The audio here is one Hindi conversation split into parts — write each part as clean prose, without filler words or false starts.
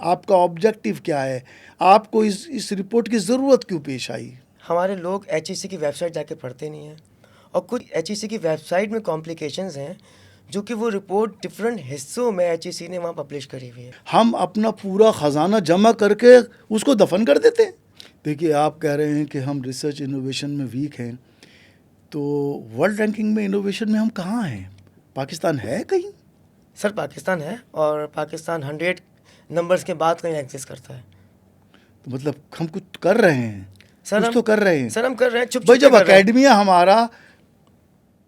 आपका ऑब्जेक्टिव क्या है, आपको इस रिपोर्ट की ज़रूरत क्यों पेश आई? हमारे लोग एचईसी की वेबसाइट जाके पढ़ते नहीं हैं, और कुछ एचईसी की वेबसाइट में कॉम्प्लिकेशंस हैं जो कि वो रिपोर्ट डिफरेंट हिस्सों में एचईसी ने वहाँ पब्लिश करी हुई है। हम अपना पूरा ख़जाना जमा करके उसको दफन कर देते हैं। देखिए, आप कह रहे हैं कि हम रिसर्च इनोवेशन में वीक हैं, तो वर्ल्ड रैंकिंग में इनोवेशन में हम कहाँ हैं? पाकिस्तान है कहीं? सर पाकिस्तान है, और पाकिस्तान 100 नंबर्स के बाद कहीं एग्जिस्ट करता है। तो मतलब हम कुछ कर रहे हैं, सर कुछ हम तो कर रहे हैं। सर हम कर रहे हैं, छुप भाई, छुप के जब कर रहे हैं। अकेडमिया हमारा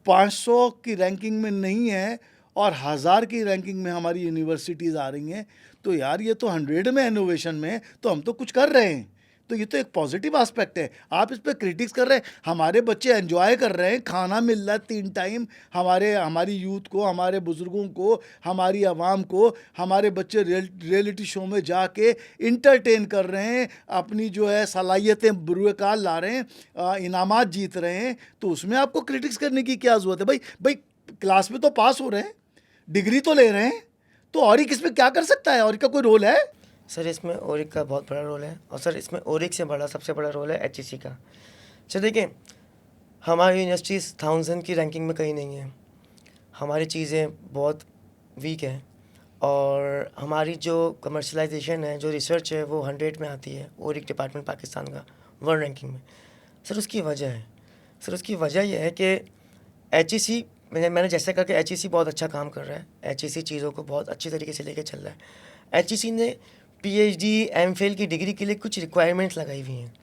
500 की रैंकिंग में नहीं है और 1000 की रैंकिंग में हमारी यूनिवर्सिटीज़ आ रही हैं, तो यार ये तो 100 में इनोवेशन में, तो हम तो कुछ कर रहे हैं। तो ये तो एक पॉजिटिव एस्पेक्ट है। आप इस पर क्रिटिक्स कर रहे हैं। हमारे बच्चे एंजॉय कर रहे हैं, खाना मिल रहा है 3 टाइम, हमारी यूथ को, हमारे बुज़ुर्गों को, हमारी आवाम को, हमारे बच्चे रियलिटी शो में जाके इंटरटेन कर रहे हैं, अपनी जो है सलाहियतें बुरुकार ला रहे हैं, इनामात जीत रहे हैं। तो उसमें आपको क्रिटिक्स करने की क्या ज़रूरत है? भाई क्लास में तो पास हो रहे हैं, डिग्री तो ले रहे हैं, तो और ही किस में क्या कर सकता है? और का कोई रोल है? सर इसमें ओरिक का बहुत बड़ा रोल है, और सर इसमें ओरिक से बड़ा सबसे बड़ा रोल है एचईसी का। सर देखिए, हमारी यूनिवर्सिटीज़ 1000 की रैंकिंग में कहीं नहीं है, हमारी चीज़ें बहुत वीक हैं, और हमारी जो कमर्शलाइजेशन है, जो रिसर्च है, वो 100 में आती है ओरिक डिपार्टमेंट पाकिस्तान का वर्ल्ड रैंकिंग में। सर उसकी वजह है, सर उसकी वजह यह है कि एचईसी, मैंने जैसे कहा कि एचईसी बहुत अच्छा काम कर रहा है, एचईसी चीज़ों को बहुत अच्छी तरीके से लेके चल रहा है। एचईसी ने पीएचडी एमफिल की डिग्री के लिए कुछ रिक्वायरमेंट्स लगाई हुई हैं।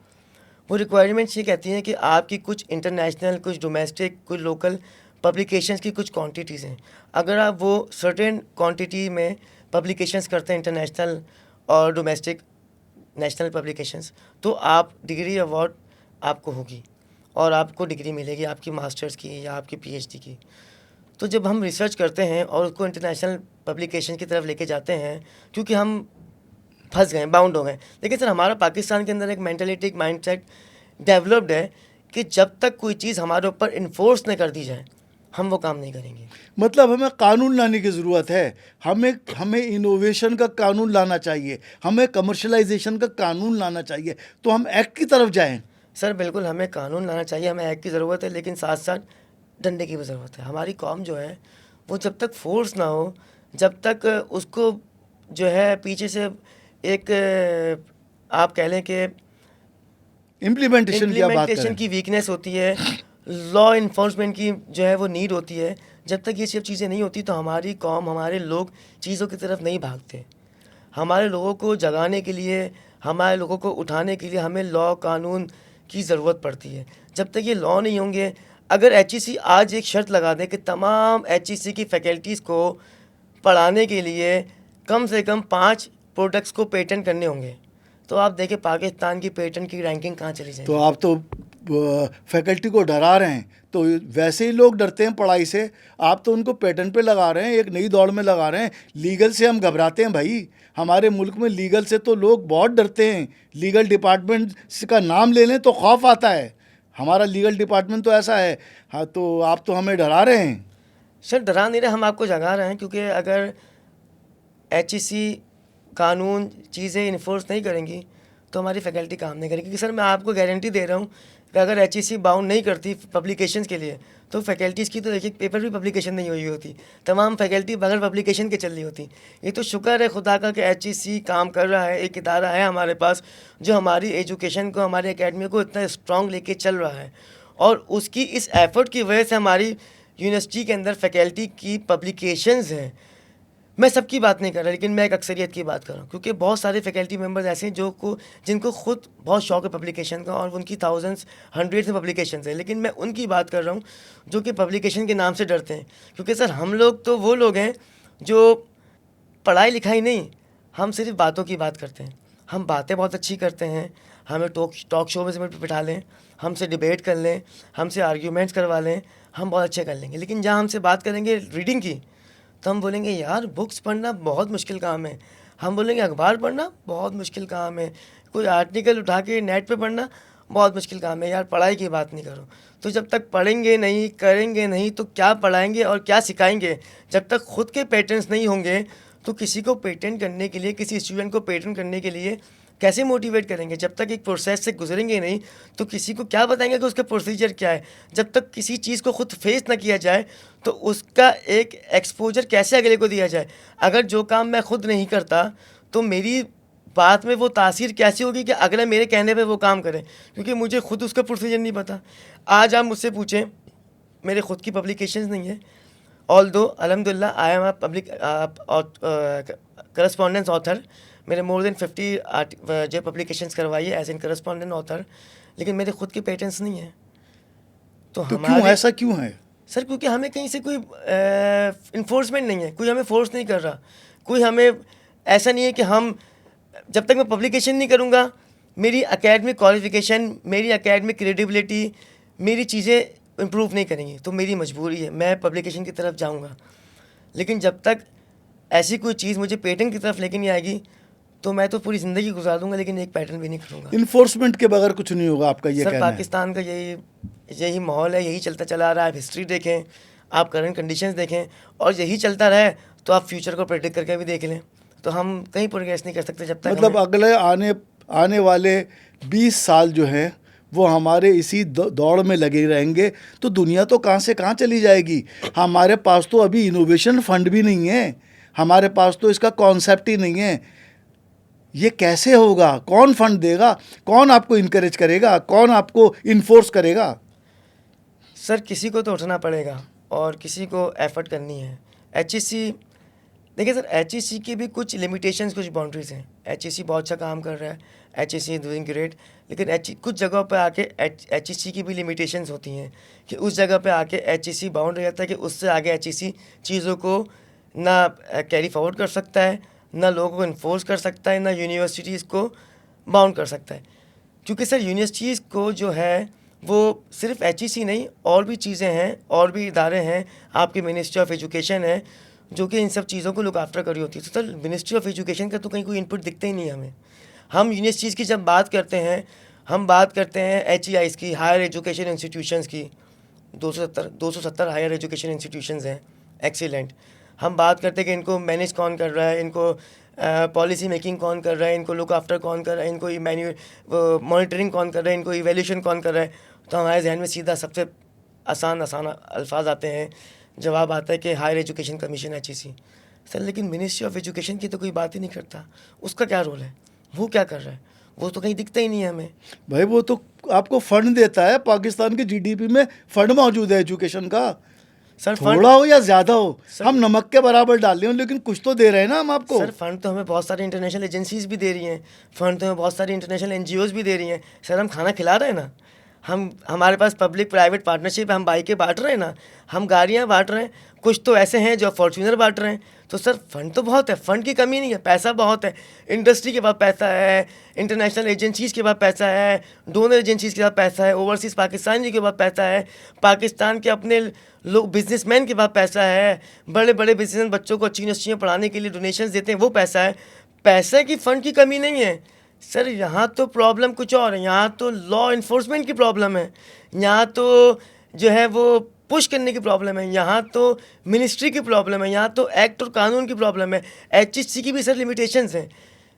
वो रिक्वायरमेंट्स ये कहती हैं कि आपकी कुछ इंटरनेशनल, कुछ डोमेस्टिक, कुछ लोकल पब्लिकेशंस की कुछ क्वांटिटीज़ हैं। अगर आप वो सर्टेन क्वांटिटी में पब्लिकेशंस करते हैं, इंटरनेशनल और डोमेस्टिक, नेशनल पब्लिकेशंस, तो आप डिग्री अवार्ड आपको होगी, और आपको डिग्री मिलेगी आपकी मास्टर्स की या आपकी पीएचडी की। तो जब हम रिसर्च करते हैं और उसको इंटरनेशनल पब्लिकेशन की तरफ लेके जाते हैं, क्योंकि हम फंस गए, बाउंड हो गए। लेकिन सर हमारा पाकिस्तान के अंदर एक मेंटलिटी, एक माइंडसेट डेवलप्ड है कि जब तक कोई चीज़ हमारे ऊपर इन्फोर्स न कर दी जाए, हम वो काम नहीं करेंगे। मतलब हमें कानून लाने की ज़रूरत है। हमें इनोवेशन का कानून लाना चाहिए, हमें कमर्शलाइजेशन का कानून लाना चाहिए, तो हम एक्ट की तरफ जाएं। सर बिल्कुल हमें कानून लाना चाहिए, हमें एक्ट की ज़रूरत है, लेकिन साथ साथ डंडे की भी ज़रूरत है। हमारी कौम जो है वो जब तक फोर्स ना हो, जब तक उसको जो है पीछे से एक आप कह लें कि इम्प्लीमेंटेशन की आप बात इम्प्लीमेंटेशन करें। की वीकनेस होती है, लॉ इन्फोर्समेंट की जो है वो नीड होती है, जब तक ये सब चीज़ें नहीं होती तो हमारी कौम, हमारे लोग चीज़ों की तरफ नहीं भागते। हमारे लोगों को जगाने के लिए, हमारे लोगों को उठाने के लिए हमें लॉ, कानून की ज़रूरत पड़ती है। जब तक ये लॉ नहीं होंगे, अगर एचईसी आज एक शर्त लगा दे कि तमाम एचईसी की फैकल्टीज़ को पढ़ाने के लिए कम से कम 5 प्रोडक्ट्स को पेटेंट करने होंगे, तो आप देखिए पाकिस्तान की पेटेंट की रैंकिंग कहाँ चली जाएगी। तो आप तो फैकल्टी को डरा रहे हैं। तो वैसे ही लोग डरते हैं पढ़ाई से, आप तो उनको पैटर्न पे लगा रहे हैं, एक नई दौड़ में लगा रहे हैं। लीगल से हम घबराते हैं भाई, हमारे मुल्क में लीगल से तो लोग बहुत डरते हैं। लीगल डिपार्टमेंट का नाम ले लें तो खौफ आता है। हमारा लीगल डिपार्टमेंट तो ऐसा है। हाँ, तो आप तो हमें डरा रहे हैं। सर डरा नहीं रहे, हम आपको जगा रहे हैं, क्योंकि अगर एचईसी कानून चीज़ें इन्फोर्स नहीं करेंगी तो हमारी फैकल्टी काम नहीं करेगी। क्योंकि सर मैं आपको गारंटी दे रहा हूँ कि अगर एचईसी बाउंड नहीं करती पब्लिकेशंस के लिए, तो फैकल्टीज़ की तो एक एक पेपर भी पब्लिकेशन नहीं हुई होती, तमाम फैकल्टी बगैर पब्लिकेशन के चल रही होती। ये तो शुक्र है खुदा का कि एचईसी काम कर रहा है, एक इदारा है हमारे पास जो हमारी एजुकेशन को, हमारी अकेडमी को इतना स्ट्रॉन्ग लेके चल रहा है, और उसकी इस एफर्ट की वजह से हमारी यूनिवर्सिटी के अंदर फैकल्टी की पब्लिकेशंस हैं। मैं सबकी बात नहीं कर रहा, लेकिन मैं एक अक्सरियत की बात कर रहा हूँ, क्योंकि बहुत सारे फैकल्टी मेंबर्स ऐसे हैं जिनको खुद बहुत शौक है पब्लिकेशन का, और उनकी थाउजेंड्स, हंड्रेड्स में पब्लिकेशन है। लेकिन मैं उनकी बात कर रहा हूँ जो कि पब्लिकेशन के नाम से डरते हैं। क्योंकि सर हम लोग तो वो लोग हैं जो पढ़ाई लिखाई नहीं, हम सिर्फ बातों की बात करते हैं। हम बातें बहुत अच्छी करते हैं, हमें टॉक शो में से बिठा लें, हमसे डिबेट कर लें, हमसे आर्ग्यूमेंट्स करवा लें, हम बहुत अच्छे कर लेंगे। लेकिन जहाँ हमसे बात करेंगे रीडिंग की, तो हम बोलेंगे यार बुक्स पढ़ना बहुत मुश्किल काम है। हम बोलेंगे अखबार पढ़ना बहुत मुश्किल काम है, कोई आर्टिकल उठा के नेट पे पढ़ना बहुत मुश्किल काम है, यार पढ़ाई की बात नहीं करो। तो जब तक पढ़ेंगे नहीं, करेंगे नहीं, तो क्या पढ़ाएंगे और क्या सिखाएंगे? जब तक खुद के पैटर्न्स नहीं होंगे तो किसी को पेटेंट करने के लिए, किसी स्टूडेंट को पेटेंट करने के लिए कैसे मोटिवेट करेंगे? जब तक एक प्रोसेस से गुजरेंगे नहीं तो किसी को क्या बताएंगे कि उसका प्रोसीजर क्या है? जब तक किसी चीज़ को खुद फेस ना किया जाए तो उसका एक एक्सपोजर कैसे अगले को दिया जाए? अगर जो काम मैं खुद नहीं करता तो मेरी बात में वो तासीर कैसी होगी कि अगला मेरे कहने पे वो काम करे, क्योंकि मुझे खुद उसका प्रोसीजर नहीं पता। आज आप मुझसे पूछें, मेरे खुद की पब्लिकेशंस नहीं है, ऑल्दो अल्हम्दुलिल्लाह I am a public correspondence author. मेरे मोर देन 50 जो पब्लिकेशंस करवाई है एज एन करस्पॉन्डेंट ऑथर, लेकिन मेरे खुद के पेटेंट्स नहीं है। तो क्यों, ऐसा क्यों है? सर क्योंकि हमें कहीं से कोई इन्फोर्समेंट नहीं है, कोई हमें फोर्स नहीं कर रहा, कोई हमें ऐसा नहीं है कि हम जब तक मैं पब्लिकेशन नहीं करूँगा, मेरी एकेडमिक क्वालिफिकेशन, मेरी एकेडमिक क्रेडिबिलिटी, मेरी चीज़ें इम्प्रूव नहीं करेंगी, तो मेरी मजबूरी है मैं पब्लिकेशन की तरफ जाऊँगा। लेकिन जब तक ऐसी कोई चीज़ मुझे पेटेंट की तरफ लेके नहीं आएगी तो मैं तो पूरी ज़िंदगी गुजार दूंगा, लेकिन एक पैटर्न भी नहीं करूँगा। इन्फोर्समेंट के बगैर कुछ नहीं होगा, आपका ये सर कहना है? पाकिस्तान का यही माहौल है, यही चलता चला रहा है। आप हिस्ट्री देखें, आप करंट कंडीशंस देखें, और यही चलता रहे तो आप फ्यूचर को प्रेडिक्ट करके भी देख लें, तो हम कहीं प्रोग्रेस नहीं कर सकते जब तक मतलब अगले आने वाले 20 साल जो हैं वो हमारे इसी दौड़ में लगे रहेंगे, तो दुनिया तो कहाँ से कहाँ चली जाएगी। हमारे पास तो अभी इनोवेशन फंड भी नहीं है, हमारे पास तो इसका कॉन्सेप्ट ही नहीं है। ये कैसे होगा? कौन फंड देगा? कौन आपको इनकरेज करेगा? कौन आपको इन्फोर्स करेगा? सर किसी को तो उठना पड़ेगा और किसी को एफर्ट करनी है। HEC देखिए सर, HEC की भी कुछ लिमिटेशंस, कुछ बाउंड्रीज हैं। HEC बहुत अच्छा काम कर रहा है, HEC इज डूइंग ग्रेट, लेकिन कुछ जगह पे आके HEC की भी लिमिटेशंस होती हैं कि उस जगह पे आके HEC बाउंड रह जाता है कि उससे आगे HEC चीज़ों को ना कैरी फॉरवर्ड कर सकता है, ना लोगों को इन्फोर्स कर सकता है, ना यूनिवर्सिटीज़ को बाउंड कर सकता है। क्योंकि सर यूनिवर्सिटीज़ को जो है वो सिर्फ HEC नहीं, और भी चीज़ें हैं, और भी इदारे हैं, आपकी मिनिस्ट्री ऑफ एजुकेशन है जो कि इन सब चीज़ों को लुक आफ्टर करी होती है। तो सर मिनिस्ट्री ऑफ एजुकेशन का तो कहीं कोई इनपुट दिखता ही नहीं है हमें। हम यूनिवर्सिटीज़ की जब बात करते हैं, हम बात करते हैं HEIs की, हायर एजुकेशन इंस्टीट्यूशंस की, 270 हायर एजुकेशन इंस्टीट्यूशंस हैं, एक्सीलेंट। हम बात करते हैं कि इनको मैनेज कौन कर रहा है, इनको पॉलिसी मेकिंग कौन कर रहा है, इनको लुक आफ्टर कौन कर रहा है, इनको मॉनिटरिंग कौन कर रहा है, इनको इवेल्यूशन कौन कर रहा है। तो हमारे जहन में सीधा सबसे आसान अल्फाज आते हैं, जवाब आता है कि higher education commission HEC। Sir लेकिन मिनिस्ट्री ऑफ एजुकेशन की तो कोई बात ही नहीं करता, उसका क्या रोल है, वो क्या कर रहा है, वो तो कहीं दिखता ही नहीं है हमें। भाई वो तो आपको फंड देता है, पाकिस्तान के GDP में फंड मौजूद है एजुकेशन का। सर थोड़ा हो या ज़्यादा हो, हम नमक के बराबर डाल रहे हो, लेकिन कुछ तो दे रहे हैं ना हम आपको। सर फंड तो हमें बहुत सारी इंटरनेशनल एजेंसीज भी दे रही हैं, फंड तो हमें बहुत सारी इंटरनेशनल NGOs भी दे रही हैं। सर हम खाना खिला रहे हैं ना, हमारे पास पब्लिक प्राइवेट पार्टनरशिप है, हम बाइकें बांट रहे हैं ना, हम गाड़ियाँ बांट रहे हैं, कुछ तो ऐसे हैं जो फॉर्च्यूनर बांट रहे हैं। तो सर फंड तो बहुत है, फंड की कमी नहीं है, पैसा बहुत है। इंडस्ट्री के पास पैसा है, इंटरनेशनल एजेंसीज़ के पास पैसा है, डोनर एजेंसीज़ के पास पैसा है, ओवरसीज़ पाकिस्तान के पास पैसा है, पाकिस्तान के अपने लोग बिजनेसमैन के पास पैसा है, बड़े बड़े बिजनेसमैन बच्चों को अच्छी यूनिवर्सिटियाँ पढ़ाने के लिए डोनेशंस देते हैं, वो पैसा है। पैसे की फंड की कमी नहीं है सर। यहाँ तो प्रॉब्लम कुछ और है, यहाँ तो लॉ इन्फोर्समेंट की प्रॉब्लम है, यहाँ तो जो है वो पुश करने की प्रॉब्लम है, यहाँ तो मिनिस्ट्री की प्रॉब्लम है, यहाँ तो एक्ट और कानून की प्रॉब्लम है। HEC की भी सर लिमिटेशंस हैं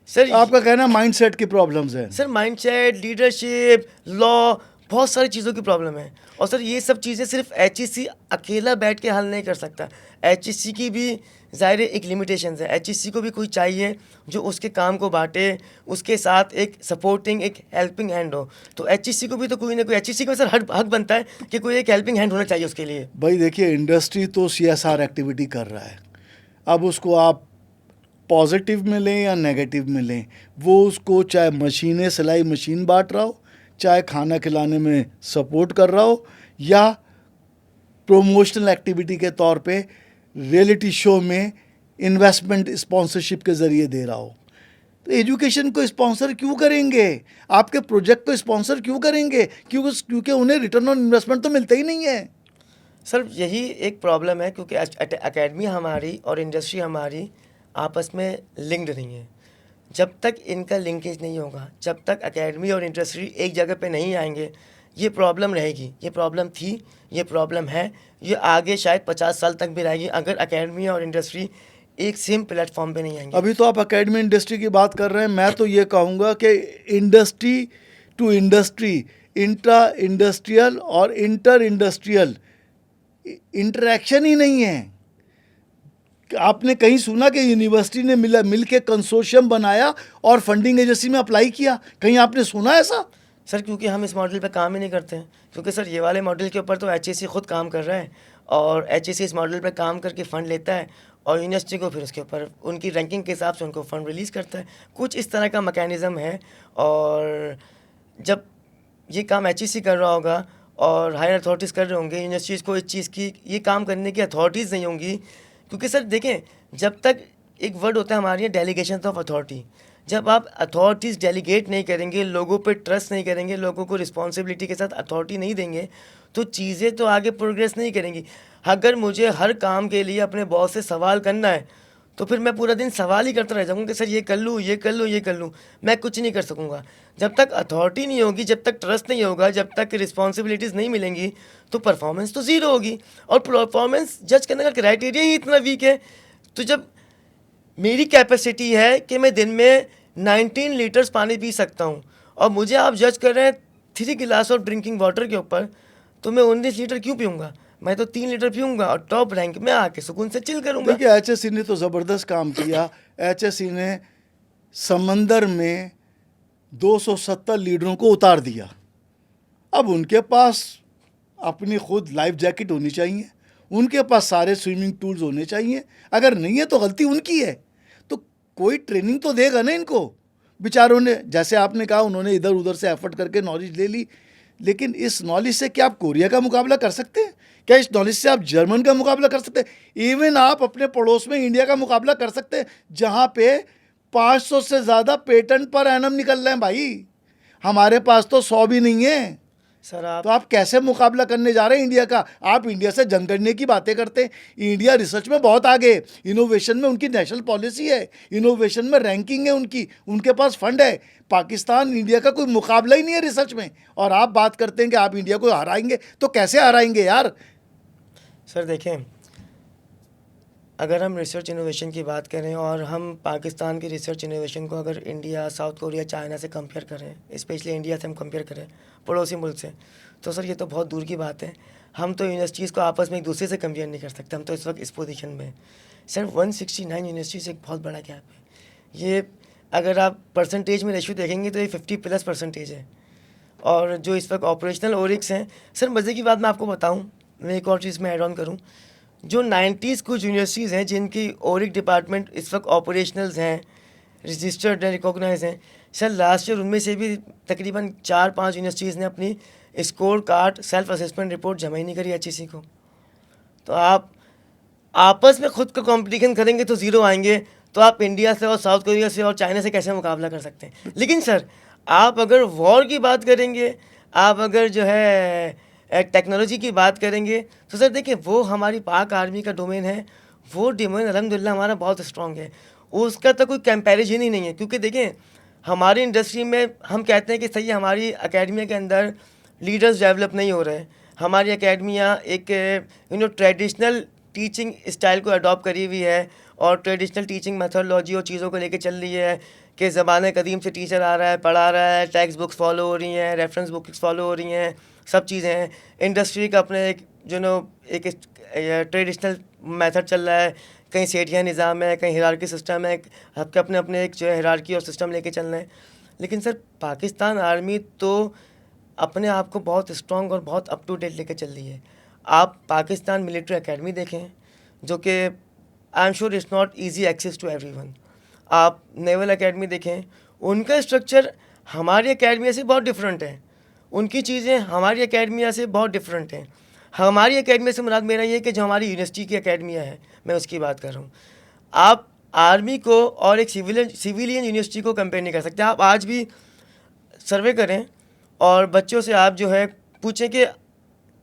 सर। आपका कहना माइंडसेट की प्रॉब्लम्स हैं सर, माइंडसेट, लीडरशिप, लॉ, बहुत सारी चीज़ों की प्रॉब्लम है। और सर ये सब चीज़ें सिर्फ HEC अकेला बैठ के हल नहीं कर सकता। HEC की भी ज़ाहिर एक लिमिटेशंस है। HEC को भी कोई चाहिए जो उसके काम को बांटे, उसके साथ एक सपोर्टिंग, एक हेल्पिंग हैंड हो। तो HEC को भी तो कोई ना कोई, HEC को सर हक बनता है कि कोई एक हेल्पिंग हैंड होना चाहिए उसके लिए। भाई देखिए, इंडस्ट्री तो CSR एक्टिविटी कर रहा है, अब उसको आप पॉजिटिव में लें या नेगेटिव में लें, वो उसको चाहे मशीनें, सिलाई मशीन बांट रहा हो, चाहे खाना खिलाने में सपोर्ट कर रहा हो, या प्रोमोशनल एक्टिविटी के तौर पे रियलिटी शो में इन्वेस्टमेंट स्पॉन्सरशिप के ज़रिए दे रहा हो। तो एजुकेशन को स्पॉन्सर क्यों करेंगे? आपके प्रोजेक्ट को स्पॉन्सर क्यों करेंगे? क्योंकि उन्हें रिटर्न ऑन इन्वेस्टमेंट तो मिलता ही नहीं है। सर यही एक प्रॉब्लम है, क्योंकि एकेडमी हमारी और इंडस्ट्री हमारी आपस में लिंक्ड नहीं है। जब तक इनका लिंकेज नहीं होगा, जब तक एकेडमी और इंडस्ट्री एक जगह पे नहीं आएंगे, ये प्रॉब्लम रहेगी। ये प्रॉब्लम थी, ये प्रॉब्लम है, ये आगे शायद 50 साल तक भी रहेगी। अगर एकेडमी और इंडस्ट्री एक सेम प्लेटफॉर्म पे नहीं आएंगे। अभी तो आप एकेडमी इंडस्ट्री की बात कर रहे हैं, मैं तो ये कहूँगा कि industry to industry, intra industrial और इंटर इंडस्ट्रियल इंटरेक्शन ही नहीं है। आपने कहीं सुना कि यूनिवर्सिटी ने मिल के कंसोर्शियम बनाया और फंडिंग एजेंसी में अप्लाई किया? कहीं आपने सुना ऐसा? सर क्योंकि हम इस मॉडल पे काम ही नहीं करते हैं, क्योंकि सर ये वाले मॉडल के ऊपर तो एचईसी खुद काम कर रहा है और एचईसी इस मॉडल पे काम करके फ़ंड लेता है और यूनिवर्सिटी को फिर उसके ऊपर उनकी रैंकिंग के हिसाब से उनको फ़ंड रिलीज़ करता है। कुछ इस तरह का मैकेनिज़्म है। और जब ये काम एचईसी कर रहा होगा और हायर अथॉरिटीज़ कर रहे होंगे, यूनिवर्सिटीज़ को इस चीज़ की ये काम करने की अथॉरिटीज़ नहीं होंगी। क्योंकि सर देखें, जब तक एक वर्ड होता है हमारे यहाँ डेलीगेशन ऑफ अथॉरिटी, जब आप अथॉरिटीज़ डेलीगेट नहीं करेंगे, लोगों पे ट्रस्ट नहीं करेंगे, लोगों को रिस्पॉन्सिबिलिटी के साथ अथॉरिटी नहीं देंगे, तो चीज़ें तो आगे प्रोग्रेस नहीं करेंगी। अगर मुझे हर काम के लिए अपने बॉस से सवाल करना है तो फिर मैं पूरा दिन सवाल ही करता रह जाऊँगा कि सर ये कर लूँ, ये कर लूँ, ये कर लूँ, मैं कुछ नहीं कर सकूँगा। जब तक अथॉरिटी नहीं होगी, जब तक ट्रस्ट नहीं होगा, जब तक रिस्पॉन्सिबिलिटीज़ नहीं मिलेंगी, तो परफॉर्मेंस तो ज़ीरो होगी। और परफॉर्मेंस जज करने का क्राइटेरिया ही इतना वीक है। तो जब मेरी कैपेसिटी है कि मैं दिन में 19 लीटर्स पानी पी सकता हूँ और मुझे आप जज कर रहे हैं 3 गिलास ऑफ ड्रिंकिंग वाटर के ऊपर, तो मैं 19 लीटर क्यों पीऊँगा? मैं तो 3 लीटर पीऊँगा और टॉप रैंक में आके सुकून से चिल करूँगा। देखिए, एचएससी ने तो ज़बरदस्त काम किया। एचएससी ने समंदर में 270 लीडरों को उतार दिया। अब उनके पास अपनी खुद लाइफ जैकेट होनी चाहिए, उनके पास सारे स्विमिंग टूल्स होने चाहिए। अगर नहीं है तो गलती उनकी है, तो कोई ट्रेनिंग तो देगा ना इनको। बेचारों ने, जैसे आपने कहा, उन्होंने इधर उधर से एफर्ट करके नॉलेज ले ली, लेकिन इस नॉलेज से क्या आप कोरिया का मुकाबला कर सकते हैं? क्या इस नॉलेज से आप जर्मन का मुकाबला कर सकते हैं? इवन आप अपने पड़ोस में इंडिया का मुकाबला कर सकते हैं, जहाँ पे 500 से ज़्यादा पेटेंट पर एनम निकल रहे हैं भाई। हमारे पास तो 100 भी नहीं है। सर आप तो आप कैसे मुकाबला करने जा रहे हैं इंडिया का? आप इंडिया से जंग करने की बातें करते हैं। इंडिया रिसर्च में बहुत आगे, इनोवेशन में उनकी नेशनल पॉलिसी है, इनोवेशन में रैंकिंग है उनकी, उनके पास फंड है। पाकिस्तान इंडिया का कोई मुकाबला ही नहीं है रिसर्च में, और आप बात करते हैं कि आप इंडिया को हराएंगे। तो कैसे हराएंगे यार? सर देखें, अगर हम रिसर्च इनोवेशन की बात करें और हम पाकिस्तान की रिसर्च इनोवेशन को अगर इंडिया, साउथ कोरिया, चाइना से कंपेयर करें, स्पेशली इंडिया से हम कंपेयर करें पड़ोसी मुल्क से, तो सर ये तो बहुत दूर की बात है। हम तो यूनिवर्सिटीज़ को आपस में एक दूसरे से कंपेयर नहीं कर सकते। हम तो इस वक्त इस पोजीशन में सर 169 यूनिवर्सिटीज़ एक बहुत बड़ा गैप है। ये अगर आप परसेंटेज में रेशियो देखेंगे तो ये 50+ है। और जो इस वक्त ऑपरेशनल ओरिक्स हैं, सर मज़े की बात मैं आपको बताऊँ, मैं एक और चीज़ में ऐड ऑन करूँ, जो 90s कुछ यूनिवर्सिटीज़ हैं जिनकी ओरिक डिपार्टमेंट इस वक्त ऑपरेशनल्स हैं, रजिस्टर्ड हैं, रिकॉग्नाइज हैं, सर लास्ट ईयर उनमें से भी तकरीबन 4-5 यूनिवर्सिटीज़ ने अपनी score card, self assessment report जमा ही नहीं करी एचईसी को। तो आप आपस में खुद का कंपटीशन करेंगे तो ज़ीरो आएंगे, तो आप इंडिया से और साउथ कोरिया से और चाइना से कैसे मुकाबला कर सकते हैं? लेकिन सर आप अगर वॉर की बात करेंगे, आप अगर जो है टेक्नोलॉजी की बात करेंगे, तो सर देखिए वो हमारी पाक आर्मी का डोमेन है। वो डोमेन अल्हम्दुलिल्लाह हमारा बहुत स्ट्रॉन्ग है, उसका तो कोई कंपैरिजन ही नहीं है। क्योंकि देखें, हमारी इंडस्ट्री में हम कहते हैं कि सही हमारी अकेडमी के अंदर लीडर्स डेवलप नहीं हो रहे हैं। हमारी अकेडमियाँ एक ट्रेडिशनल टीचिंग स्टाइल को अडॉप्ट करी हुई है और ट्रेडिशनल टीचिंग मेथोडोलॉजी और चीज़ों को लेके चल रही है कि ज़माने कदीम से टीचर आ रहा है, पढ़ा रहा है, टेक्स्ट बुक्स फॉलो हो रही हैं, रेफरेंस बुक्स फॉलो हो रही हैं, सब चीज़ें हैं। इंडस्ट्री का अपने एक ट्रेडिशनल मेथड चल रहा है, कहीं सेठिया निज़ाम है, कहीं हिरार्की सिस्टम है, सबके अपने अपने एक जो है हिरार्की और सिस्टम लेके चल रहे हैं। लेकिन सर पाकिस्तान आर्मी तो अपने आप को बहुत स्ट्रॉन्ग और बहुत अप टू डेट लेके चल रही है। आप पाकिस्तान मिलिट्री एकेडमी देखें, जो कि I am sure it's not easy access to everyone. आप नेवल एकेडमी देखें, उनका स्ट्रक्चर हमारी एकेडमी से बहुत डिफरेंट है, उनकी चीज़ें हमारी एकेडमिया से बहुत डिफरेंट हैं। हमारी एकेडमी से मुराद मेरा ये कि जो हमारी यूनिवर्सिटी की एकेडमिया है, मैं उसकी बात कर रहा हूँ। आप आर्मी को और एक सिविलियन यूनिवर्सिटी को कंपेयर नहीं कर सकते। आप आज भी सर्वे करें और बच्चों से आप जो है पूछें कि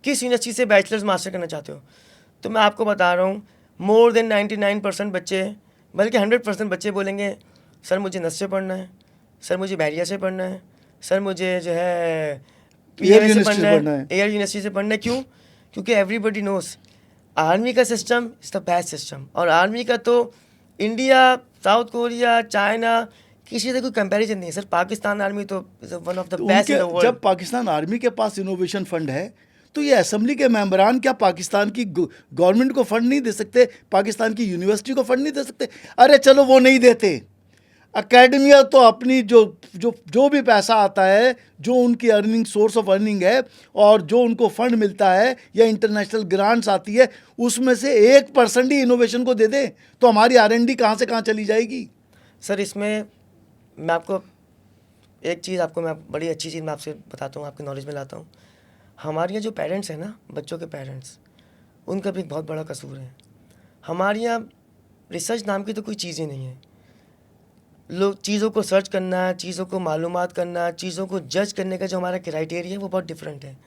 किस यूनिवर्सिटी से बैचलर्स मास्टर करना चाहते हो, तो मैं आपको बता रहा हूँ मोर देन 99% बच्चे, बल्कि 100% बच्चे बोलेंगे सर मुझे नस से पढ़ना है, सर मुझे बैरिया से पढ़ना है, सर मुझे जो है एयर से पढ़ना है, एयर यूनिवर्सिटी से पढ़ना है। क्यों? क्योंकि एवरीबडी नोस आर्मी का system is the best system. और आर्मी का तो इंडिया, साउथ कोरिया, चाइना, किसी से कोई कंपैरिजन नहीं है सर। पाकिस्तान आर्मी तो वन ऑफ द तो बेस्ट इन द उनके वर्ल्ड। जब पाकिस्तान आर्मी के पास इनोवेशन फंड है तो ये असेंबली के मेंबरान क्या पाकिस्तान की गवर्नमेंट को फंड नहीं दे सकते, पाकिस्तान की यूनिवर्सिटी को फंड नहीं दे सकते? अरे चलो वो नहीं देते, अकेडमिया तो अपनी जो जो जो भी पैसा आता है, जो उनकी अर्निंग सोर्स ऑफ अर्निंग है और जो उनको फंड मिलता है या इंटरनेशनल ग्रांट्स आती है, उसमें से 1% ही इनोवेशन को दे दें तो हमारी R&D कहाँ से कहाँ चली जाएगी? सर इसमें मैं आपको एक चीज़, आपको मैं बड़ी अच्छी चीज़ मैं आपसे बताता हूँ, आपके नॉलेज में लाता हूँ। हमारे यहाँ जो पेरेंट्स हैं ना, बच्चों के पेरेंट्स, उनका भी एक बहुत बड़ा कसूर है। हमारे यहाँ रिसर्च नाम की तो कोई चीज़ ही नहीं है। लोग चीज़ों को सर्च करना, चीज़ों को मालूमात करना, चीज़ों को जज करने का जो हमारा क्राइटेरिया है वो बहुत डिफरेंट है।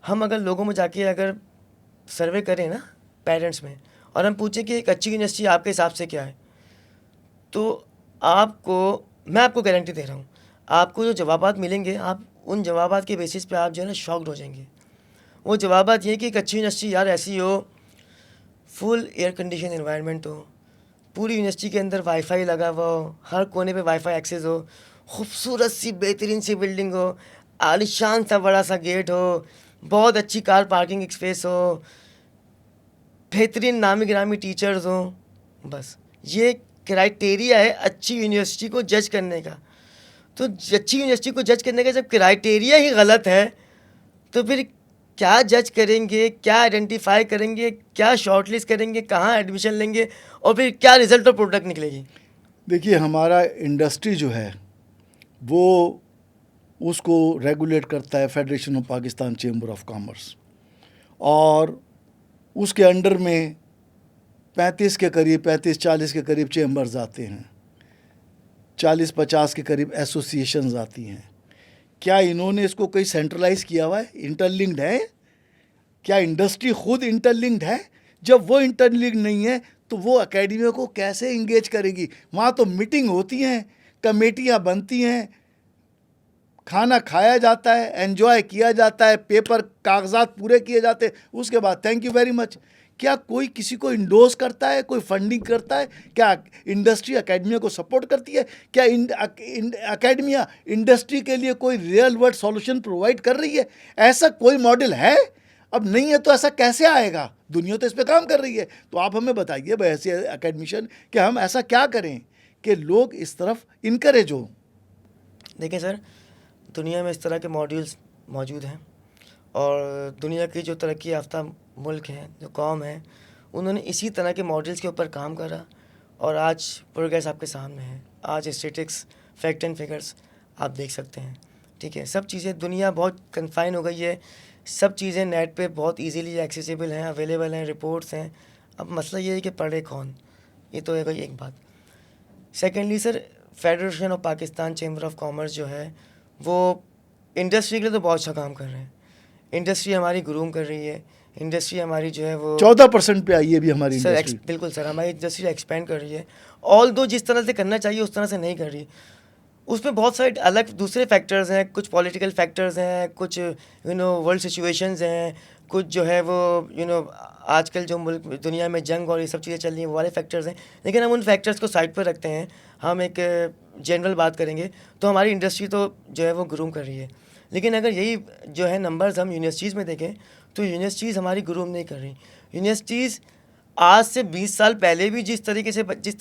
हम अगर लोगों में जाके अगर सर्वे करें ना पेरेंट्स में, और हम पूछें कि एक अच्छी यूनिवर्सिटी आपके हिसाब से क्या है, तो मैं आपको गारंटी दे रहा हूँ, आपको जो जवाबात मिलेंगे, आप उन जवाबात के बेसिस पे आप जो है ना शॉक्ड हो जाएंगे। वो जवाबात ये कि एक अच्छी यूनिवर्सिटी यार ऐसी हो, फुल एयर कंडीशन एनवायरनमेंट हो, पूरी यूनिवर्सिटी के अंदर वाईफाई लगा हुआ हो, हर कोने पे वाईफाई एक्सेस हो, खूबसूरत सी बेहतरीन सी बिल्डिंग हो, आलीशान सा बड़ा सा गेट हो, बहुत अच्छी कार पार्किंग स्पेस हो, बेहतरीन नामी गिरामी टीचर्स हो। बस ये क्राइटेरिया है अच्छी यूनिवर्सिटी को जज करने का। तो अच्छी यूनिवर्सिटी को जज करने का जब क्राइटेरिया ही गलत है, तो फिर क्या जज करेंगे, क्या आइडेंटिफाई करेंगे, क्या शॉर्टलिस्ट करेंगे, कहाँ एडमिशन लेंगे, और फिर क्या रिजल्ट और प्रोडक्ट निकलेगी? देखिए, हमारा इंडस्ट्री जो है वो उसको रेगुलेट करता है federation of Pakistan chamber of commerce, और उसके अंडर में 35 के करीब, 35-40 के करीब चेंबर्स आते हैं, 40-50 के करीब एसोसिएशंस आती हैं। क्या इन्होंने इसको कोई सेंट्रलाइज किया हुआ है? इंटरलिंक्ड है? क्या इंडस्ट्री खुद इंटरलिंक्ड है? जब वो इंटरलिंक्ड नहीं है तो वो एकेडमिया को कैसे इंगेज करेगी? वहाँ तो मीटिंग होती हैं, कमेटियाँ बनती हैं, खाना खाया जाता है, एंजॉय किया जाता है, पेपर कागजात पूरे किए जाते हैं, उसके बाद थैंक यू वेरी मच। क्या कोई किसी को इंडोर्स करता है? कोई फंडिंग करता है? क्या इंडस्ट्री एकेडमिया को सपोर्ट करती है? क्या एकेडमिया इंडस्ट्री के लिए कोई रियल वर्ल्ड सॉल्यूशन प्रोवाइड कर रही है? ऐसा कोई मॉडल है? अब नहीं है तो ऐसा कैसे आएगा? दुनिया तो इस पे काम कर रही है। तो आप हमें बताइए भाई, ऐसे एकेडमिशियन, कि हम ऐसा क्या करें कि लोग इस तरफ इनकरेज हो? देखिए सर, दुनिया में इस तरह के मॉड्यूल्स मौजूद हैं, और दुनिया की जो तरक्की याफ्ता मुल्क हैं, जो कौम है, उन्होंने इसी तरह के मॉडल्स के ऊपर काम करा, और आज प्रोग्रेस आपके सामने है। आज स्टेटिक्स, फैक्ट एंड फिगर्स आप देख सकते हैं। ठीक है, सब चीज़ें, दुनिया बहुत कन्फाइन हो गई है, सब चीज़ें नेट पे बहुत इजीली एक्सेसिबल हैं, अवेलेबल हैं, रिपोर्ट्स हैं। अब मसला ये है कि पढ़े कौन, ये तो है भाई एक बात। Secondly sir, federation of Pakistan chamber of commerce जो है वो इंडस्ट्री के लिए तो बहुत अच्छा काम कर रहे हैं। इंडस्ट्री हमारी ग्रूम कर रही है, इंडस्ट्री हमारी जो है वो 14% पे आई है भी हमारी सर इंडस्ट्री। बिल्कुल सर, हमारी इंडस्ट्री एक्सपेंड कर रही है, ऑल दो जिस तरह से करना चाहिए उस तरह से नहीं कर रही। उसमें बहुत सारे अलग दूसरे फैक्टर्स हैं, कुछ पॉलिटिकल फैक्टर्स हैं, कुछ वर्ल्ड सिचुएशंस हैं, कुछ जो है वो आजकल जो मुल्क दुनिया में जंग और ये सब चीज़ें चल रही हैं वो वाले फैक्टर्स हैं। लेकिन हम उन फैक्टर्स को साइड पर रखते हैं, हम एक जनरल बात करेंगे तो हमारी इंडस्ट्री तो जो है वो ग्रूम कर रही है। लेकिन अगर यही जो है नंबर्स हम यूनिवर्सिटीज़ में देखें तो यूनिवर्सिटीज़ हमारी ग्रूम नहीं कर रही। यूनिवर्सिटीज़ आज से 20 साल पहले भी जिस तरीके से जिस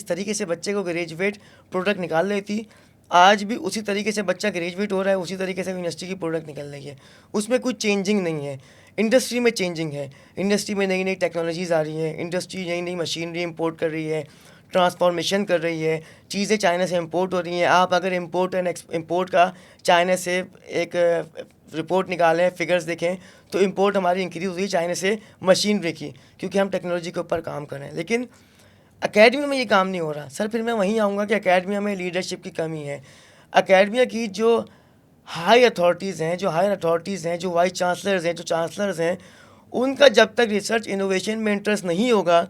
तरीके से बच्चे को ग्रेजुएट प्रोडक्ट निकाल रही थी, आज भी उसी तरीके से बच्चा ग्रेजुएट हो रहा है, उसी तरीके से यूनिवर्सिटी की प्रोडक्ट निकल रही है। उसमें कुछ चेंजिंग नहीं है। इंडस्ट्री में चेंजिंग है, इंडस्ट्री में नई नई टेक्नोलॉजीज़ आ रही हैं, इंडस्ट्री नई नई मशीनरी इंपोर्ट कर रही है, ट्रांसफॉर्मेशन कर रही है, चीज़ें चाइना से इंपोर्ट हो रही हैं। आप अगर इंपोर्ट का चाइना से एक रिपोर्ट निकालें, फिगर्स देखें, तो इंपोर्ट हमारी इंक्रीज़ हुई चाइना से मशीनरी की, क्योंकि हम टेक्नोलॉजी के ऊपर काम कर रहे हैं। लेकिन अकेडमी में ये काम नहीं हो रहा। सर फिर मैं वहीं आऊँगा कि अकेडमिया में लीडरशिप की कमी है। अकेडमिया की जो हाई अथॉरिटीज़ हैं, जो वाइस चांसलर्स हैं, जो चांसलर्स हैं, उनका जब तक रिसर्च इनोवेशन में इंटरेस्ट नहीं होगा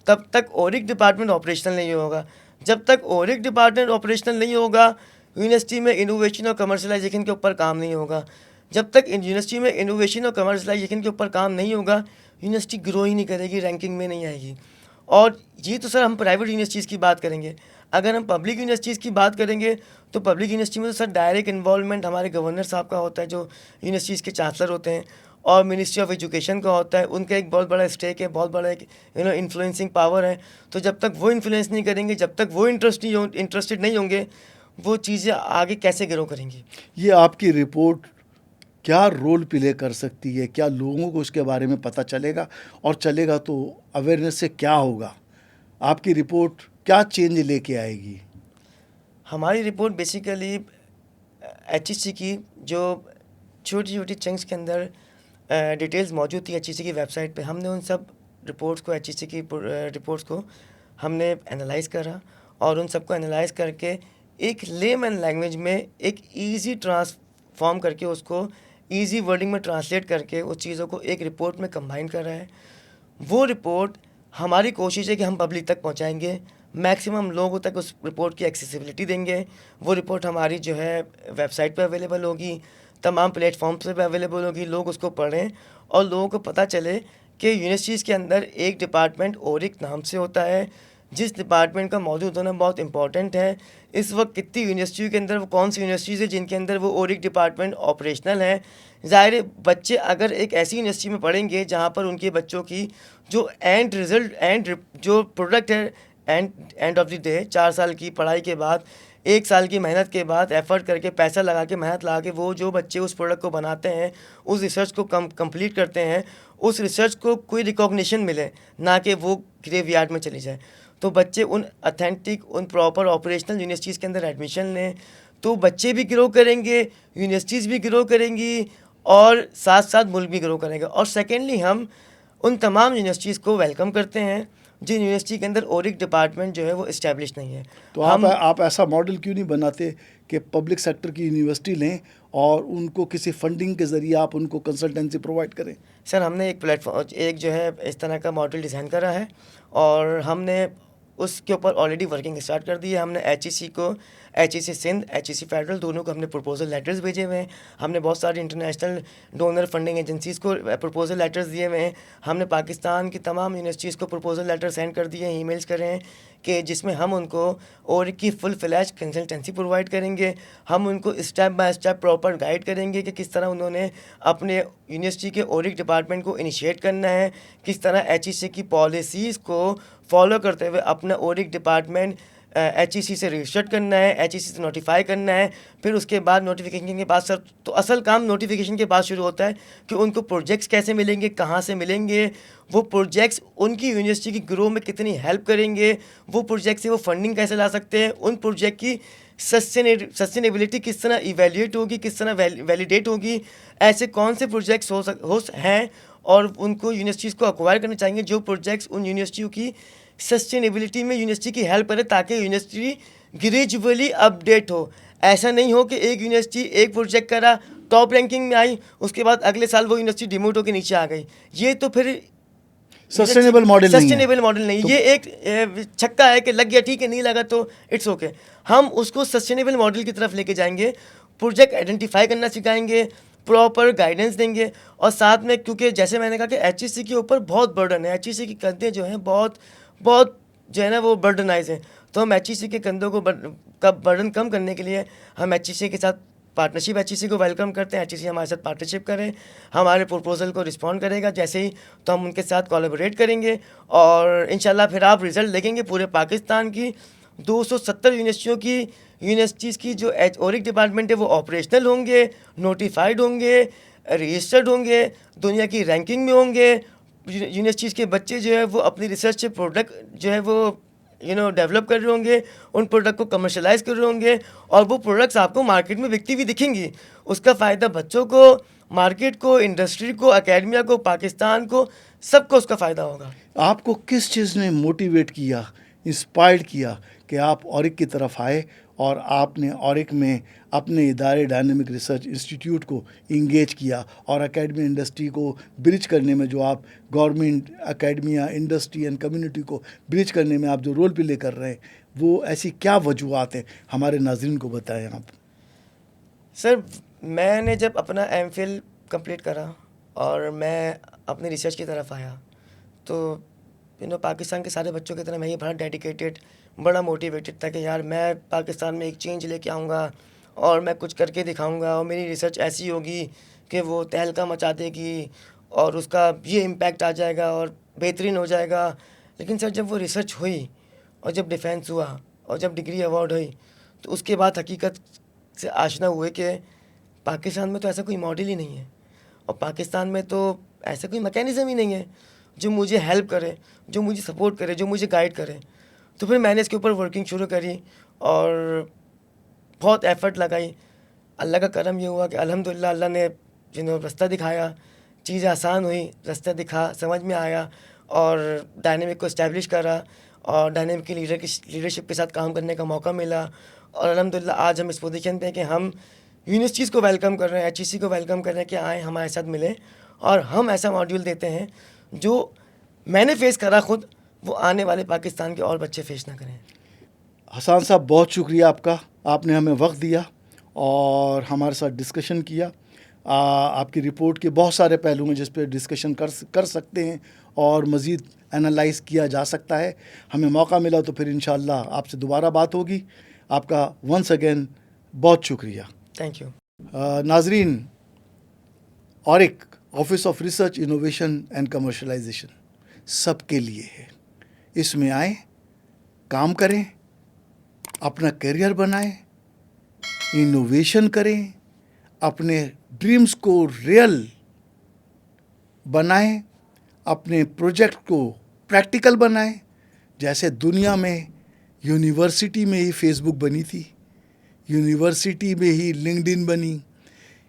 तब तक ओरिक डिपार्टमेंट ऑपरेशनल नहीं होगा। जब तक ओरिक डिपार्टमेंट ऑपरेशनल नहीं होगा, यूनिवर्सिटी में इनोवेशन और कमर्शलाइजेशन के ऊपर काम नहीं होगा। जब तक यूनिवर्सिटी में इनोवेशन और कमर्शलाइजेशन के ऊपर काम नहीं होगा, यूनिवर्सिटी ग्रो ही नहीं करेगी, रैंकिंग में नहीं आएगी। और ये तो सर हम प्राइवेट यूनिवर्सिटीज़ की बात करेंगे। अगर हम पब्लिक यूनिवर्सिटीज़ की बात करेंगे तो पब्लिक यूनिवर्सिटी में तो सर डायरेक्ट इन्वॉल्वमेंट हमारे गवर्नर साहब का होता है, जो यूनिवर्सिटीज़ के चांसलर होते हैं, और मिनिस्ट्री ऑफ एजुकेशन का होता है। उनका एक बहुत बड़ा स्टेक है, बहुत बड़ा एक इन्फ्लुएंसिंग पावर है। तो जब तक वो इन्फ्लुएंस नहीं करेंगे, जब तक वो इंटरेस्टेड नहीं होंगे, वो चीज़ें आगे कैसे ग्रो करेंगी। ये आपकी रिपोर्ट क्या रोल प्ले कर सकती है? क्या लोगों को उसके बारे में पता चलेगा? और चलेगा तो अवेयरनेस से क्या होगा? आपकी रिपोर्ट क्या चेंज लेके आएगी? हमारी रिपोर्ट बेसिकली एचईसी की जो छोटी छोटी चंक्स के अंदर डिटेल्स मौजूद थी एचईसी की वेबसाइट पे, हमने उन सब रिपोर्ट्स को, एचईसी की रिपोर्ट्स को हमने एनालाइज करा, और उन सबको एनालाइज करके एक लेमैन लैंग्वेज में एक इजी ट्रांसफॉर्म करके, उसको इजी वर्डिंग में ट्रांसलेट करके उस चीज़ों को एक रिपोर्ट में कंबाइन कर रहा है। वो रिपोर्ट हमारी कोशिश है कि हम पब्लिक तक पहुंचाएंगे, मैक्सिमम लोगों तक उस रिपोर्ट की एक्सेसिबिलिटी देंगे। वो रिपोर्ट हमारी जो है वेबसाइट पे अवेलेबल होगी, तमाम प्लेटफॉर्म्स पे अवेलेबल होगी, लोग उसको पढ़ें और लोगों को पता चले कि यूनिवर्सिटीज़ के अंदर एक डिपार्टमेंट ओरिक नाम से होता है, जिस डिपार्टमेंट का मौजूद होना बहुत इंपॉर्टेंट है। इस वक्त कितनी यूनिवर्सिटी के अंदर, वो कौन सी यूनिवर्सिटीज़ है जिनके अंदर वो ओरिक डिपार्टमेंट ऑपरेशनल है। ज़ाहिर है बच्चे अगर एक ऐसी यूनिवर्सिटी में पढ़ेंगे जहाँ पर उनके बच्चों की जो एंड रिज़ल्ट, एंड जो प्रोडक्ट है, एंड ऑफ द डे 4 साल की पढ़ाई के बाद, 1 साल की मेहनत के बाद, एफर्ट करके, पैसा लगा के, मेहनत लगा के, वो जो बच्चे उस प्रोडक्ट को बनाते हैं, उस रिसर्च को कंप्लीट करते हैं, उस रिसर्च को कोई रिकॉग्निशन मिले, ना कि वो ग्रेवयार्ड में चली जाए। तो बच्चे उन अथेंटिक, उन प्रॉपर ऑपरेशनल यूनिवर्सिटीज़ के अंदर एडमिशन लें, तो बच्चे भी ग्रो करेंगे, यूनिवर्सिटीज़ भी ग्रो करेंगी, और साथ साथ मुल्क भी ग्रो करेगा। और सेकेंडली, हम उन तमाम यूनिवर्सिटीज़ को वेलकम करते हैं जिन यूनिवर्सिटी के अंदर ओरिक डिपार्टमेंट जो है वो इस्टेब्लिश नहीं है। तो हम आप ऐसा मॉडल क्यों नहीं बनाते कि पब्लिक सेक्टर की यूनिवर्सिटी लें और उनको किसी फंडिंग के ज़रिए आप उनको कंसल्टेंसी प्रोवाइड करें? सर, हमने एक प्लेटफॉर्म, एक जो है इस तरह का मॉडल डिज़ाइन करा है, और हमने उसके ऊपर ऑलरेडी वर्किंग स्टार्ट कर दी है। हमने एचईसी को, एचईसी सिंध, एचईसी फेडरल, दोनों को हमने प्रपोजल लेटर्स भेजे हुए हैं। हमने बहुत सारी इंटरनेशनल डोनर फंडिंग एजेंसीज़ को प्रपोजल लेटर्स दिए हुए हैं। हमने पाकिस्तान की तमाम यूनिवर्सिटीज़ को प्रपोजल लेटर सेंड कर दिए हैं, ईमेल्स करे हैं, कि जिसमें हम उनको और की फुल फ्लैश कंसल्टेंसी प्रोवाइड करेंगे। हम उनको step by step proper guide करेंगे कि किस तरह उन्होंने अपने यूनिवर्सिटी के ओरिक डिपार्टमेंट को इनिशिएट करना है, किस तरह एचईसी की पॉलिसीज़ को फॉलो करते हुए अपना ओरिक डिपार्टमेंट एचईसी से रजिस्टर्ड करना है, एचईसी से नोटिफाई करना है। फिर उसके बाद नोटिफिकेशन के बाद सर, तो असल काम नोटिफिकेशन के बाद शुरू होता है कि उनको प्रोजेक्ट्स कैसे मिलेंगे, कहाँ से मिलेंगे, वो प्रोजेक्ट्स उनकी यूनिवर्सिटी की ग्रो में कितनी हेल्प करेंगे, वो प्रोजेक्ट से वो फंडिंग कैसे ला सकते हैं, उन प्रोजेक्ट की सस्टेनेबिलिटी किस तरह इवेल्यूएट होगी, किस तरह वैलिडेट होगी, ऐसे कौन से प्रोजेक्ट्स हैं, और उनको यूनिवर्सिटीज़ को अक्वायर करने चाहिए जो प्रोजेक्ट्स उन यूनिवर्सिटियों की सस्टेनेबिलिटी में यूनिवर्सिटी की हेल्प करे, ताकि यूनिवर्सिटी ग्रेजुअली अपडेट हो। ऐसा नहीं हो कि एक यूनिवर्सिटी एक प्रोजेक्ट करा, टॉप रैंकिंग में आई, उसके बाद अगले साल वो यूनिवर्सिटी डिमोट होकर नीचे आ गई। ये तो फिर सस्टेनेबल मॉडल नहीं है। सस्टेनेबल मॉडल नहीं, ये एक छक्का है कि लग गया ठीक है, नहीं लगा तो इट्स ओके। हम उसको सस्टेनेबल मॉडल की तरफ लेके जाएंगे, प्रोजेक्ट आइडेंटिफाई करना सिखाएंगे, प्रॉपर गाइडेंस देंगे, और साथ में, क्योंकि जैसे मैंने कहा कि एचईसी के ऊपर बहुत बर्डन है, एचईसी की कंधें जो हैं बहुत बहुत जो है ना वो बर्डनाइज हैं। तो हम एचईसी के कंधों को बर्डन कम करने के लिए हम एचईसी के साथ पार्टनरशिप, एचईसी को वेलकम करते हैं, एचईसी हमारे साथ पार्टनरशिप करें, हमारे प्रपोजल को रिस्पॉन्ड करेगा जैसे ही, तो हम उनके साथ कोलैबोरेट करेंगे, और इंशाल्लाह फिर आप रिजल्ट देखेंगे पूरे पाकिस्तान की 270 यूनिवर्सिटीज़ की जो ओरिक डिपार्टमेंट है वो ऑपरेशनल होंगे, नोटिफाइड होंगे, रजिस्टर्ड होंगे, दुनिया की रैंकिंग में होंगे। यूनिवर्सिटीज़ के बच्चे जो है वो अपनी रिसर्च से प्रोडक्ट जो है वो डेवलप कर रहे होंगे, उन प्रोडक्ट को कमर्शलाइज कर रहे होंगे, और वो प्रोडक्ट्स आपको मार्केट में बिकती हुई दिखेंगी। उसका फ़ायदा बच्चों को, मार्केट को, इंडस्ट्री को, एकेडमिया को, पाकिस्तान को, सबको उसका फ़ायदा होगा। आपको किस चीज़ ने मोटिवेट किया, इंस्पायर्ड किया कि आप ऑरिक की तरफ आए और आपने ऑरिक में अपने इदारे डायनेमिक रिसर्च इंस्टीट्यूट को इंगेज किया, और एकेडमी इंडस्ट्री को ब्रिज करने में, जो आप government, academia, industry and community को ब्रिज करने में आप जो रोल प्ले कर रहे हैं, वो ऐसी क्या वजूहत हैं, हमारे नाज़रीन को बताएं आप। सर, मैंने जब अपना एमफिल कंप्लीट करा और मैं अपनी रिसर्च की तरफ आया, तो पाकिस्तान के सारे बच्चों की तरह मैं ही बड़ा डेडिकेटेड, बड़ा मोटिवेटेड था कि यार मैं पाकिस्तान में एक चेंज लेके आऊँगा और मैं कुछ करके दिखाऊँगा और मेरी रिसर्च ऐसी होगी कि वो तहलका मचा देगी और उसका ये इम्पैक्ट आ जाएगा और बेहतरीन हो जाएगा। लेकिन सर जब वो रिसर्च हुई और जब डिफेंस हुआ और जब डिग्री अवार्ड हुई, तो उसके बाद हकीकत से आशना हुए कि पाकिस्तान में तो ऐसा कोई मॉडल ही नहीं है और पाकिस्तान में तो ऐसा कोई मैकेनिज़्म ही नहीं है जो मुझे हेल्प करे, जो मुझे सपोर्ट करे, जो मुझे गाइड करे। तो फिर मैंने इसके ऊपर वर्किंग शुरू करी और बहुत एफ़र्ट लगाई। अल्लाह का करम ये हुआ कि अल्हम्दुलिल्लाह अल्लाह ने रास्ता दिखाया, चीज़ें आसान हुई, रास्ता दिखा, समझ में आया और डायनेमिक को इस्टेब्लिश करा और डायनेमिक की लीडरशिप के साथ काम करने का मौका मिला और अल्हम्दुलिल्लाह आज हम इस पोजीशन पे हैं कि हम यूनिवर्सिटीज़ को वेलकम कर रहे हैं, एचईसी को वेलकम कर रहे हैं कि आएँ हमारे साथ मिलें और हम ऐसा मॉड्यूल देते हैं जो मैंने फ़ेस करा खुद, वो आने वाले पाकिस्तान के और बच्चे फ़ेस ना करें। हसन साहब बहुत शुक्रिया आपका, आपने हमें वक्त दिया और हमारे साथ डिस्कशन किया। आपकी रिपोर्ट के बहुत सारे पहलू हैं जिस पे डिस्कशन कर सकते हैं और मज़ीद एनालाइज किया जा सकता है। हमें मौका मिला तो फिर इंशाअल्लाह आपसे दोबारा बात होगी। आपका वंस अगेन बहुत शुक्रिया। Thank you. नाजरीन, ORIC office of research innovation and commercialization सबके लिए है। इसमें आएँ, काम करें, अपना करियर बनाएं, इनोवेशन करें, अपने ड्रीम्स को रियल बनाएं, अपने प्रोजेक्ट को प्रैक्टिकल बनाएं। जैसे दुनिया में यूनिवर्सिटी में ही फेसबुक बनी थी, यूनिवर्सिटी में ही लिंक्डइन बनी,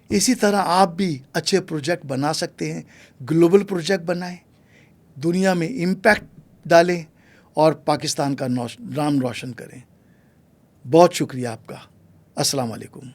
इसी तरह आप भी अच्छे प्रोजेक्ट बना सकते हैं। ग्लोबल प्रोजेक्ट बनाएं, दुनिया में इम्पैक्ट डालें और पाकिस्तान का नाम रोशन करें। बहुत शुक्रिया आपका। अस्सलाम वालेकुम।